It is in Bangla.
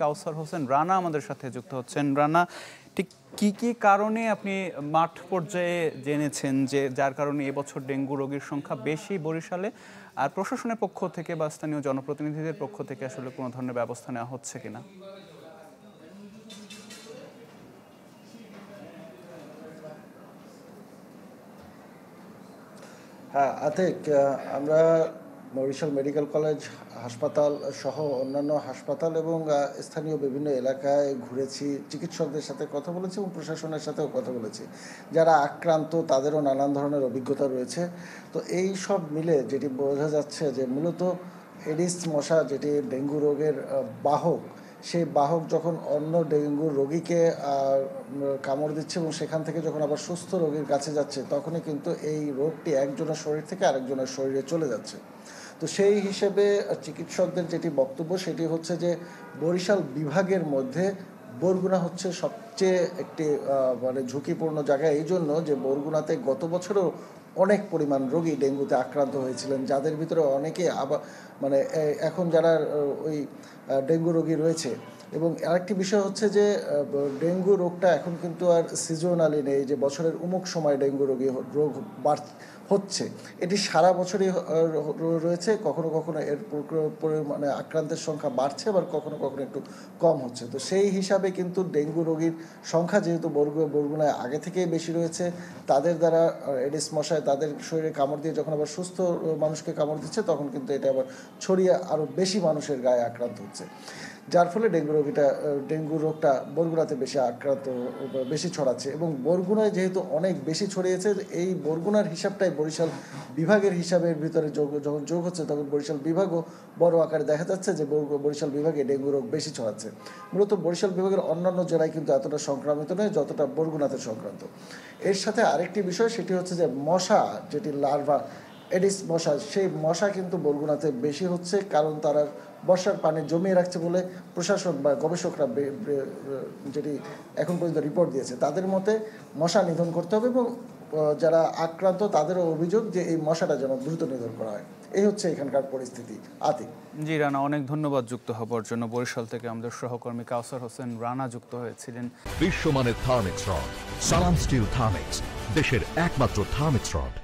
কাউসার হোসেন রানা আমাদের সাথে যুক্ত হচ্ছেন। রানা, ঠিক কি কি কারণে আপনি মাঠ পর্যায়ে জেনেছেন যে যার কারণে এবছর ডেঙ্গু রোগীর সংখ্যা বেশি বরিশালে, আর প্রশাসনের পক্ষ থেকে বা স্থানীয় জনপ্রতিনিধিদের পক্ষ থেকে আসলে কোনো ধরনের ব্যবস্থা নেওয়া হচ্ছে কিনা? হ্যাঁ, আতিক, আমরা বরিশাল মেডিকেল কলেজ হাসপাতাল সহ অন্যান্য হাসপাতাল এবং স্থানীয় বিভিন্ন এলাকায় ঘুরেছি, চিকিৎসকদের সাথে কথা বলেছি এবং প্রশাসনের সাথেও কথা বলেছি। যারা আক্রান্ত তাদেরও নানান ধরনের অভিজ্ঞতা রয়েছে। তো এই সব মিলে যেটি বোঝা যাচ্ছে যে মূলত এডিস মশা, যেটি ডেঙ্গু রোগের বাহক, সেই বাহক যখন অন্য ডেঙ্গু রোগীকে কামড় দিচ্ছে এবং সেখান থেকে যখন আবার সুস্থ রোগীর কাছে যাচ্ছে, তখনই কিন্তু এই রোগটি একজনের শরীর থেকে আরেকজনের শরীরে চলে যাচ্ছে। তো সেই হিসেবে চিকিৎসকদের যেটি বক্তব্য সেটি হচ্ছে যে বরিশাল বিভাগের মধ্যে বরগুনা হচ্ছে সবচেয়ে একটি মানে ঝুঁকিপূর্ণ জায়গা, এই জন্য যে বরগুনাতে গত বছরও অনেক পরিমাণ রোগী ডেঙ্গুতে আক্রান্ত হয়েছিলেন, যাদের ভিতরে অনেকে আবার মানে এখন যারা ওই ডেঙ্গু রোগী রয়েছে। এবং আরেকটি বিষয় হচ্ছে যে ডেঙ্গু রোগটা এখন কিন্তু আর সিজনালি নেই, যে বছরের অমুক সময় ডেঙ্গু রোগ হচ্ছে। এটি সারা বছরই রয়েছে, কখনো কখনো এর মানে আক্রান্তের সংখ্যা বাড়ছে, আবার কখনো কখনো একটু কম হচ্ছে। তো সেই হিসাবে কিন্তু ডেঙ্গু রোগীর সংখ্যা যেহেতু বরগুনায় আগে থেকেই বেশি রয়েছে, তাদের দ্বারা এডিস মশায় তাদের শরীরে কামড় দিয়ে যখন আবার সুস্থ মানুষকে কামড় দিচ্ছে, তখন কিন্তু এটা আবার ছড়িয়ে আরও বেশি মানুষের গায়ে আক্রান্ত হচ্ছে, যার ফলে ডেঙ্গু রোগটা বরগুনাতে বেশি ছড়াচ্ছে। এবং বরগুনায় যেহেতু অনেক বেশি ছড়িয়েছে, এই বরগুনার হিসাবটাই বরিশাল বিভাগের হিসাবের ভিতরে যখন যোগ হচ্ছে, তখন বরিশাল বিভাগও বড় আকারে দেখা যাচ্ছে যে বরিশাল বিভাগে ডেঙ্গু রোগ বেশি ছড়াচ্ছে। মূলত বরিশাল বিভাগের অন্যান্য জেলায় কিন্তু এতটা সংক্রামিত নয় যতটা বরগুনাতে সংক্রান্ত। এর সাথে আরেকটি বিষয়, সেটি হচ্ছে যে মশা, যেটি লার্ভা এডিস মশা, সেই মশা কিন্তু বরগুনাতে বেশি হচ্ছে, কারণ তারা বর্ষার পানি জমিয়ে রাখছে বলে প্রশাসন বা গবেষকরা যেটি এখন পর্যন্ত রিপোর্ট দিয়েছে, তাদের মতে মশা নিধন করতে হবে এবং যারা আক্রান্ত তাদেরও অভিযোগ যে এই মশাটা যেন দ্রুত নিধন করা হয়। এই হচ্ছে এখানকার পরিস্থিতি। আতিক। জি রানা, অনেক ধন্যবাদ যুক্ত হবার জন্য। বরিশাল থেকে আমাদের সহকর্মী কাউসার হোসেন রানা যুক্ত হয়েছিলেন। বিশ্বমানের থার্মিক্স রড, সালাম স্টিল থার্মিক্স, দেশের একমাত্র থার্মিক্স রড।